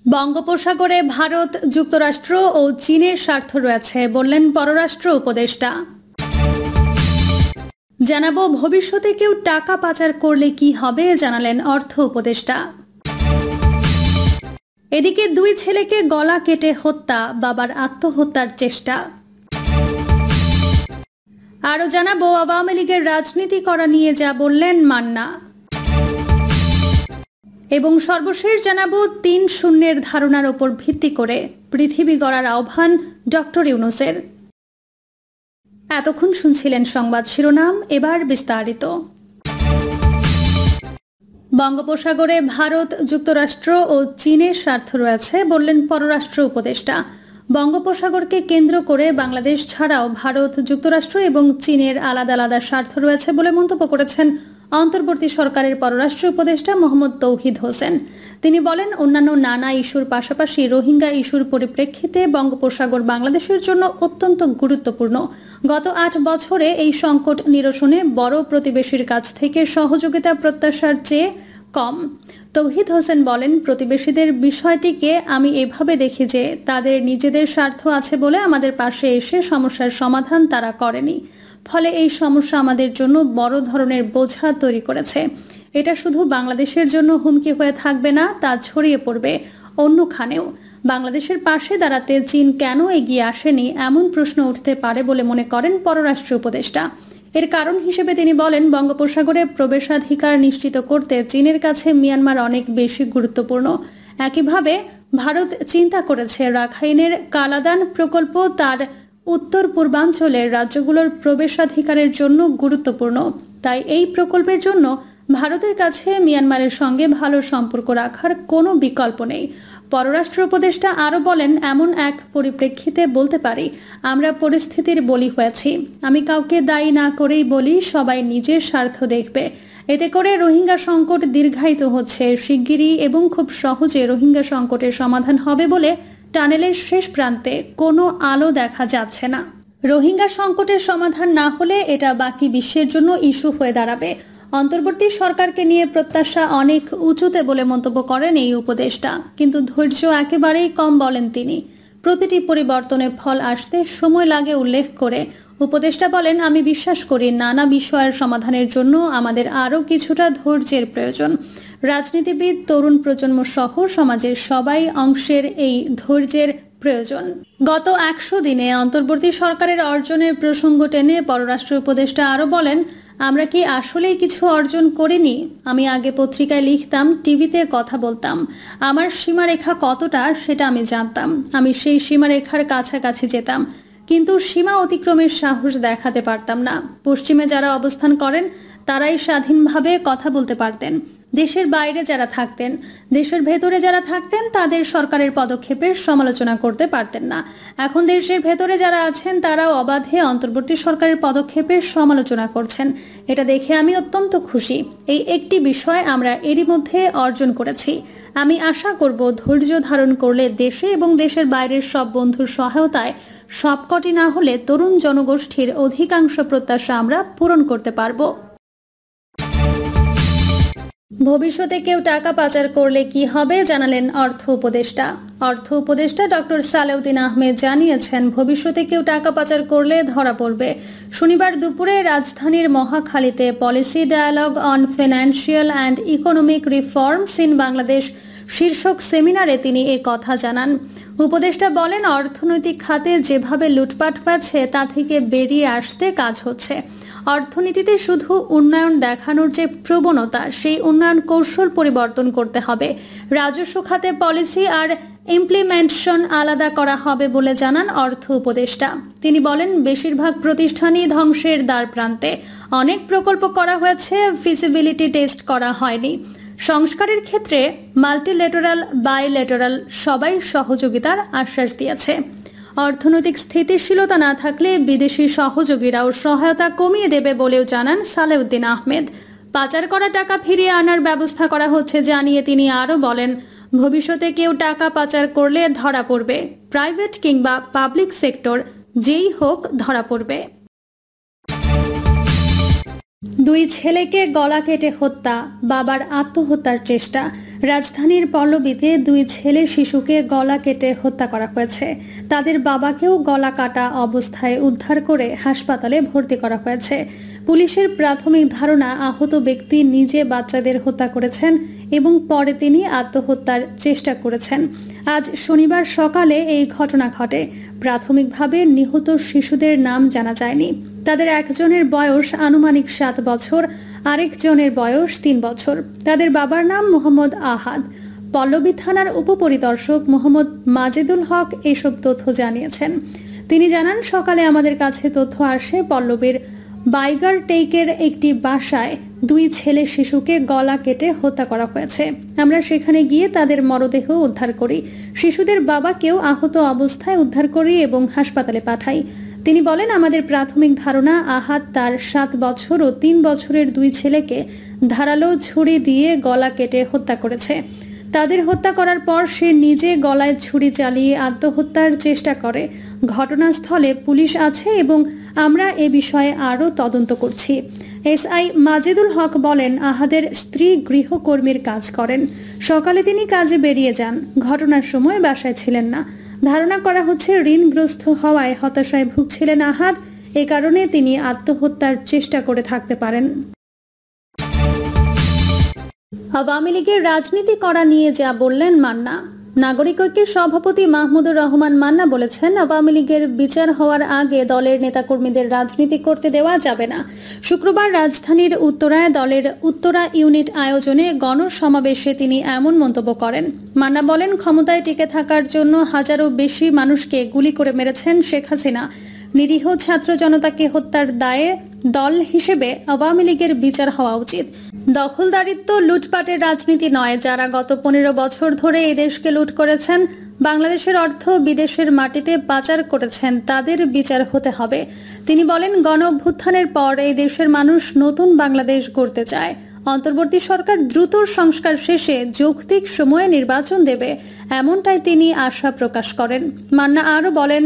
বঙ্গোপসাগরে ভারত, যুক্তরাষ্ট্র ও চীনের স্বার্থ রয়েছে বললেন পররাষ্ট্র উপদেষ্টা। জানাবো ভবিষ্যতে কেউ টাকা পাচার করলে কি হবে, জানালেন অর্থ উপদেষ্টা। এদিকে দুই ছেলেকে গলা কেটে হত্যা, বাবার আত্মহত্যার চেষ্টা। আরও জানাবো আওয়ামী লীগের রাজনীতি করা নিয়ে যা বললেন মান্না। এবং সর্বশেষ জানাবো ৩-০ ধারণার ওপর ভিত্তি করে পৃথিবী গড়ার আহ্বান ডক্টর ইউনূসের। এতক্ষণ শুনছিলেন সংবাদ শিরোনাম, এবার বিস্তারিত। বঙ্গোপসাগরে ভারত, যুক্তরাষ্ট্র ও চীনের স্বার্থ রয়েছে বললেন পররাষ্ট্র উপদেষ্টা। বঙ্গোপসাগরকে কেন্দ্র করে বাংলাদেশ ছাড়াও ভারত, যুক্তরাষ্ট্র এবং চীনের আলাদা আলাদা স্বার্থ রয়েছে বলে মন্তব্য করেছেন অন্তর্বর্তী সরকারের পররাষ্ট্র উপদেষ্টা মোহাম্মদ তৌহিদ হোসেন। তিনি বলেন, অন্যান্য নানা ইস্যুর পাশাপাশি রোহিঙ্গা ইস্যুর পরিপ্রেক্ষিতে বঙ্গোপসাগর বাংলাদেশের জন্য অত্যন্ত গুরুত্বপূর্ণ। গত ৮ বছরে এই সংকট নিরসনে বড় প্রতিবেশীর কাছ থেকে সহযোগিতা প্রত্যাশার চেয়ে কম। তৌহিদ হোসেন বলেন, প্রতিবেশীদের বিষয়টিকে আমি এভাবে দেখি যে তাদের নিজেদের স্বার্থ আছে বলে আমাদের পাশে এসে সমস্যার সমাধান তারা করেনি। ফলে এই সমস্যা আমাদের জন্য বড় ধরনের বোঝা তৈরি করেছে। এটা শুধু বাংলাদেশের জন্য হুমকি হয়ে থাকবে না, তা ছড়িয়ে পড়বে অন্যখানেও। বাংলাদেশের পাশে দাঁড়াতে চীন কেন এগিয়ে আসেনি এমন প্রশ্ন উঠতে পারে বলে মনে করেন পররাষ্ট্র উপদেষ্টা। এর কারণ হিসেবে তিনি বলেন, বঙ্গোপসাগরে প্রবেশাধিকার নিশ্চিত করতে চীনের কাছে মিয়ানমার অনেক বেশি গুরুত্বপূর্ণ। একইভাবে ভারত চিন্তা করেছে রাখাইনের কালাদান প্রকল্প তার উত্তর পূর্বাঞ্চলের রাজ্যগুলোর প্রবেশাধিকারের জন্য গুরুত্বপূর্ণ। তাই এই প্রকল্পের জন্য ভারতের কাছে মিয়ানমারের সঙ্গে ভালো সম্পর্ক রাখার কোনো বিকল্প নেই। পররাষ্ট্র উপদেষ্টা আরও বলেন, এমন এক পরিপ্রেক্ষিতে বলতে পারি আমরা পরিস্থিতির বলি হয়েছি। আমি কাউকে দায়ী না করেই বলি, সবাই নিজের স্বার্থ দেখবে। এতে করে রোহিঙ্গা সংকট দীর্ঘায়িত হচ্ছে। শিগগিরই এবং খুব সহজে রোহিঙ্গা সংকটের সমাধান হবে বলে টানেলের শেষ প্রান্তে কোনো আলো দেখা যাচ্ছে না। রোহিঙ্গা সংকটের সমাধান না হলে এটা বাকি বিশ্বের জন্য ইস্যু হয়ে দাঁড়াবে। অন্তর্বর্তী সরকারকে নিয়ে প্রত্যাশা অনেক উঁচুতে বলে মন্তব্য করেন এই উপদেষ্টা, কিন্তু ধৈর্য একেবারেই কম বলেন তিনি। প্রতিটি পরিবর্তনের ফল আসতে সময় লাগে উল্লেখ করে উপদেষ্টা বলেন, আমি বিশ্বাস করি নানা বিষয়ের সমাধানের জন্য আমাদের আরও কিছুটা ধৈর্যের প্রয়োজন। রাজনীতিবিদ, তরুণ প্রজন্ম সহ সমাজের সবাই অংশের এই ধৈর্যের প্রয়োজন। গত ১০০ দিনে অন্তর্বর্তী সরকারের অর্জনের প্রসঙ্গ টেনে পররাষ্ট্র উপদেষ্টা আরও বলেন, আমরা কি আসলেই কিছু অর্জন করিনি? আমি আগে পত্রিকায় লিখতাম, টিভিতে কথা বলতাম। আমার সীমারেখা কতটা সেটা আমি জানতাম। আমি সেই সীমারেখার কাছাকাছি যেতাম, কিন্তু সীমা অতিক্রমের সাহস দেখাতে পারতাম না। পশ্চিমে যারা অবস্থান করেন তারাই স্বাধীনভাবে কথা বলতে পারতেন। দেশের বাইরে যারা থাকতেন, দেশের ভেতরে যারা থাকতেন তাদের সরকারের পদক্ষেপের সমালোচনা করতে পারতেন না। এখন দেশের ভেতরে যারা আছেন তারাও অবাধে অন্তর্বর্তী সরকারের পদক্ষেপের সমালোচনা করছেন। এটা দেখে আমি অত্যন্ত খুশি। এই একটি বিষয় আমরা এরই মধ্যে অর্জন করেছি। আমি আশা করব ধৈর্য ধারণ করলে দেশে এবং দেশের বাইরের সব বন্ধুর সহায়তায় সবকটি না হলে তরুণ জনগোষ্ঠীর অধিকাংশ প্রত্যাশা আমরা পূরণ করতে পারব। ভবিষ্যতে কেউ টাকা পাচার করলে কি হবে, জানালেন অর্থ উপদেষ্টা। অর্থ উপদেষ্টা ডক্টর সালেউদ্দিন আহমেদ জানিয়েছেন, ভবিষ্যতে কেউ টাকা পাচার করলে ধরা পড়বে। শনিবার দুপুরে রাজধানীর মহাখালীতে policy dialogue on financial and economic reforms in Bangladesh শীর্ষক সেমিনারে তিনি এ কথা জানান। উপদেষ্টা বলেন, অর্থনৈতিক খাতে যেভাবে লুটপাট হয়েছে তা থেকে বেরিয়ে আসতে কাজ হচ্ছে। অর্থনীতিতে শুধু উন্নয়ন দেখানোর যে প্রবণতা, সেই উন্নয়ন কৌশল পরিবর্তন করতে হবে। রাজস্ব খাতে পলিসি আর ইমপ্লিমেন্টেশন আলাদা করা হবে বলে জানান অর্থ উপদেষ্টা। তিনি বলেন, বেশিরভাগ প্রতিষ্ঠানই ধ্বংসের দ্বার প্রান্তে। অনেক প্রকল্প করা হয়েছে, ফিজিবিলিটি টেস্ট করা হয়নি। সংস্কারের ক্ষেত্রে মাল্টিল্যাটারাল, বাইল্যাটারাল সবাই সহযোগিতার আশ্বাস দিয়েছে। অর্থনৈতিক স্থিতিশীলতা না থাকলে বিদেশি সহযোগীরাও সহায়তা কমিয়ে দেবে বলেও জানান সালেউদ্দিন আহমেদ। পাচার করা টাকা ফিরিয়ে আনার ব্যবস্থা করা হচ্ছে জানিয়ে তিনি আরও বলেন, ভবিষ্যতে কেউ টাকা পাচার করলে ধরা পড়বে। প্রাইভেট কিংবা পাবলিক সেক্টর যেই হোক ধরা পড়বে। দুই ছেলেকে গলা কেটে হত্যা, বাবার আত্মহত্যার চেষ্টা। রাজধানীর পল্লবীতে 2 ছেলে শিশুকে গলা কেটে হত্যা করা হয়েছে। তাদের বাবাকেও গলা কাটা অবস্থায় উদ্ধার করে হাসপাতালে ভর্তি করা হয়েছে। পুলিশের প্রাথমিক ধারণা, আহত ব্যক্তি নিজে বাচ্চাদের হত্যা করেছেন এবং পরে তিনি আত্মহত্যার চেষ্টা করেছেন। আজ শনিবার সকালে এই ঘটনা ঘটে। প্রাথমিকভাবে নিহত শিশুদের নাম জানা যায়নি। তাদের একজনের বয়স আনুমানিক 7 বছর, আরেকজনের বয়স 3 বছর। তাদের বাবার নাম মোহাম্মদ আহাদ। পল্লবী থানার উপপরিদর্শক মোহাম্মদ মাজেদুল হক এসব তথ্য জানিয়েছেন। তিনি জানান, সকালে আমাদের কাছে তথ্য আসে পল্লবীর বাইগার টেকের একটি বাসায় 2 ছেলে শিশুকে গলা কেটে হত্যা করা হয়েছে। আমরা সেখানে গিয়ে তাদের মরদেহ উদ্ধার করি। শিশুদের বাবাকেও আহত অবস্থায় উদ্ধার করি এবং হাসপাতালে পাঠাই। তিনি বলেন, আমাদের প্রাথমিক ধারণা, আহাদ তার 7 বছর ও 3 বছরের 2 ছেলেকে ধারালো ছুরি দিয়ে গলা কেটে হত্যা করেছে। তাদের হত্যা করার পর সে নিজে গলায় ছুরি চালিয়ে আত্মহত্যার চেষ্টা করে। ঘটনাস্থলে পুলিশ আছে এবং আমরা এ বিষয়ে আরও তদন্ত করছি। এসআই মাজেদুল হক বলেন, আহাদের স্ত্রী গৃহকর্মীর কাজ করেন। সকালে তিনি কাজে বেরিয়ে যান। ঘটনার সময় বাসায় ছিলেন না। ধারণা করা হচ্ছে ঋণগ্রস্ত হওয়ায় হতাশায় ভুগছিলেন আহাদ। এ কারণে তিনি আত্মহত্যার চেষ্টা করে থাকতে পারেন। আওয়ামী লীগের রাজনীতি করা নিয়ে যা বললেন মান্না। নাগরিক ঐক্যের সভাপতি মাহমুদুর রহমান মান্না বলেছেন, আওয়ামী লীগের বিচার হওয়ার আগে দলের নেতাকর্মীদের রাজনীতি করতে দেওয়া যাবে না। শুক্রবার রাজধানীর উত্তরায় দলের উত্তরা ইউনিট আয়োজনে গণসমাবেশে তিনি এমন মন্তব্য করেন। মান্না বলেন, ক্ষমতায় টিকে থাকার জন্য হাজারো বেশি মানুষকে গুলি করে মেরেছেন শেখ হাসিনা। নিরীহ ছাত্র জনতাকে হত্যার দায়ে দল হিসেবে আওয়ামী লীগের বিচার হওয়া উচিত। দখলদারিত্ব, লুটপাটের রাজনীতি নয়। যারা গত 15 বছর ধরে এই দেশকে লুট করেছেন, বাংলাদেশের অর্থ বিদেশের মাটিতে পাচার করেছেন, তাদের বিচার হতে হবে। তিনি বলেন, গণ অভ্যুত্থানের পর এই দেশের মানুষ নতুন বাংলাদেশ গড়তে চায়। অন্তর্বর্তী সরকার দ্রুত সংস্কার শেষে যৌক্তিক সময়ে নির্বাচন দেবে, এমনটাই তিনি আশা প্রকাশ করেন। মান্না আরও বলেন,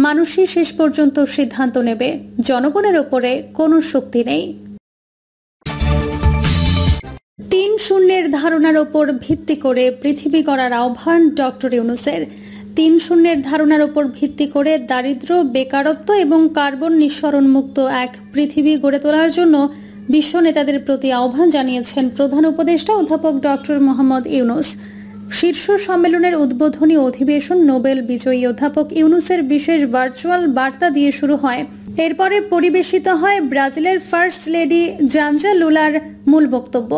মানুষই শেষ পর্যন্ত সিদ্ধান্ত নেবে, জনগণের ওপরে কোনো শক্তি নেই। 3-0 ধারণার ওপর ভিত্তি করে পৃথিবী গড়ার আহ্বান ডক্টর ইউনূসের। 3-0 ধারণার ওপর ভিত্তি করে দারিদ্র্য, বেকারত্ব এবং কার্বন নিঃসরণ মুক্ত এক পৃথিবী গড়ে তোলার জন্য বিশ্ব নেতাদের প্রতি আহ্বান জানিয়েছেন প্রধান উপদেষ্টা অধ্যাপক ডক্টর মোহাম্মদ ইউনূস। শীর্ষ সম্মেলনের উদ্বোধনী অধিবেশন নোবেল বিজয়ী অধ্যাপক ইউনূসের বিশেষ ভার্চুয়াল বার্তা দিয়ে শুরু হয়। এরপরে পরিবেশিত হয় ব্রাজিলের ফার্স্ট লেডি জানজা লুলার মূল বক্তব্য।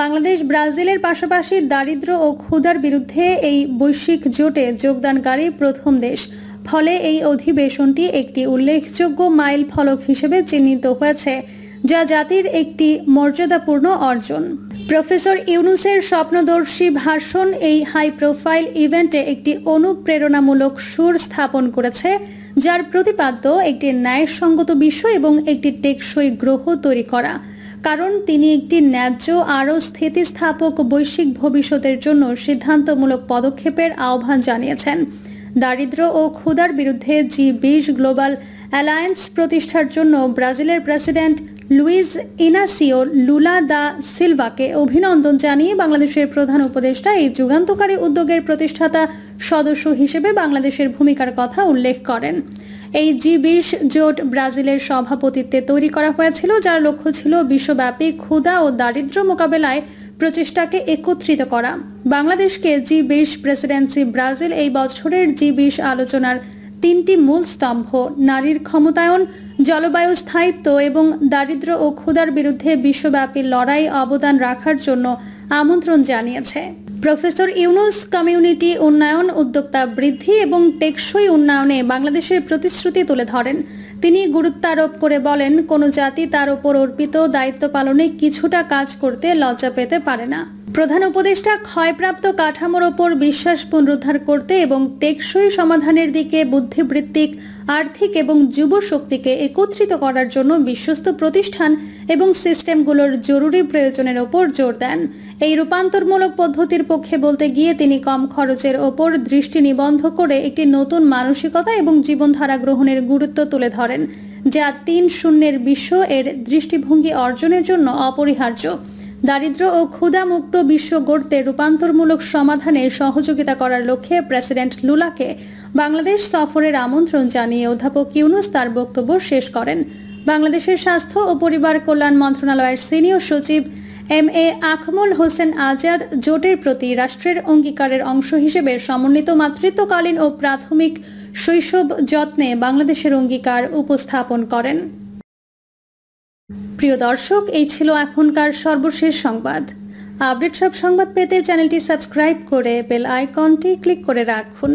বাংলাদেশ ব্রাজিলের পাশাপাশি দারিদ্র্য ও ক্ষুধার বিরুদ্ধে এই বৈশ্বিক জোটে যোগদানকারী প্রথম দেশ। ফলে এই অধিবেশনটি একটি উল্লেখযোগ্য মাইল ফলক হিসেবে চিহ্নিত হয়েছে, যা জাতির একটি মর্যাদাপূর্ণ অর্জন। প্রফেসর ইউনূসের স্বপ্নদর্শী ভাষণ এই হাই প্রোফাইল ইভেন্টে একটি অনুপ্রেরণামূলক সুর স্থাপন করেছে, যার প্রতিপাদ্য একটি ন্যায়সঙ্গত বিশ্ব এবং একটি টেকসই গ্রহ তৈরি করা। কারণ তিনি একটি ন্যায্য আরও স্থিতিস্থাপক বৈশ্বিক ভবিষ্যতের জন্য সিদ্ধান্তমূলক পদক্ষেপের আহ্বান জানিয়েছেন। দারিদ্র্য ও ক্ষুধার বিরুদ্ধে G20 গ্লোবাল অ্যালায়েন্স প্রতিষ্ঠার জন্য ব্রাজিলের প্রেসিডেন্ট লুইজ ইনাসিও লুলা দা সিলভাকে অভিনন্দন জানিয়ে বাংলাদেশের প্রধান উপদেষ্টা এই যুগান্তকারী উদ্যোগের প্রতিষ্ঠাতা সদস্য হিসেবে বাংলাদেশের ভূমিকার কথা উল্লেখ করেন। এই G20 জোট ব্রাজিলের সভাপতিত্বে তৈরি করা হয়েছিল, যার লক্ষ্য ছিল বিশ্বব্যাপী ক্ষুধা ও দারিদ্র্য মোকাবেলায় প্রচেষ্টাকে একত্রিত করা। বাংলাদেশকে G20 প্রেসিডেন্সি ব্রাজিল এই বছরের G20 আলোচনার 3টি মূল স্তম্ভ নারীর ক্ষমতায়ন, জলবায়ু স্থায়িত্ব এবং দারিদ্র্য ও ক্ষুধার বিরুদ্ধে বিশ্বব্যাপী লড়াই অবদান রাখার জন্য আমন্ত্রণ জানিয়েছে। প্রফেসর ইউনূস কমিউনিটি উন্নয়ন, উদ্যোক্তা বৃদ্ধি এবং টেকসই উন্নয়নে বাংলাদেশের প্রতিশ্রুতি তুলে ধরেন। তিনি গুরুত্বারোপ করে বলেন, কোনো জাতি তার ওপর অর্পিত দায়িত্ব পালনে কিছুটা কাজ করতে লজ্জা পেতে পারে না। প্রধান উপদেষ্টা ক্ষয়প্রাপ্ত কাঠামোর ওপর বিশ্বাস পুনরুদ্ধার করতে এবং টেকসই সমাধানের দিকে বুদ্ধিবৃত্তিক, আর্থিক এবং যুব শক্তিকে একত্রিত করার জন্য বিশ্বস্ত প্রতিষ্ঠান এবং সিস্টেমগুলোর জরুরি প্রয়োজনের ওপর জোর দেন। এই রূপান্তরমূলক পদ্ধতির পক্ষে বলতে গিয়ে তিনি কম খরচের ওপর দৃষ্টি নিবদ্ধ করে একটি নতুন মানসিকতা এবং জীবনধারা গ্রহণের গুরুত্ব তুলে ধরেন, যা 3-0 বিশ্ব এর দৃষ্টিভঙ্গি অর্জনের জন্য অপরিহার্য। দারিদ্র্য ও ক্ষুধামুক্ত বিশ্ব গড়তে রূপান্তরমূলক সমাধানে সহযোগিতা করার লক্ষ্যে প্রেসিডেন্ট লুলাকে বাংলাদেশ সফরের আমন্ত্রণ জানিয়ে অধ্যাপক ইউনূস তার বক্তব্য শেষ করেন। বাংলাদেশের স্বাস্থ্য ও পরিবার কল্যাণ মন্ত্রণালয়ের সিনিয়র সচিব MA আকমল হোসেন আজাদ জোটের প্রতি রাষ্ট্রের অঙ্গীকারের অংশ হিসেবে সমন্বিত মাতৃত্বকালীন ও প্রাথমিক শৈশব যত্নে বাংলাদেশের অঙ্গীকার উপস্থাপন করেন। প্রিয় দর্শক, এই ছিল এখনকার সর্বশেষ সংবাদ। আপডেট সব সংবাদ পেতে চ্যানেলটি সাবস্ক্রাইব করে বেল আইকনটি ক্লিক করে রাখুন।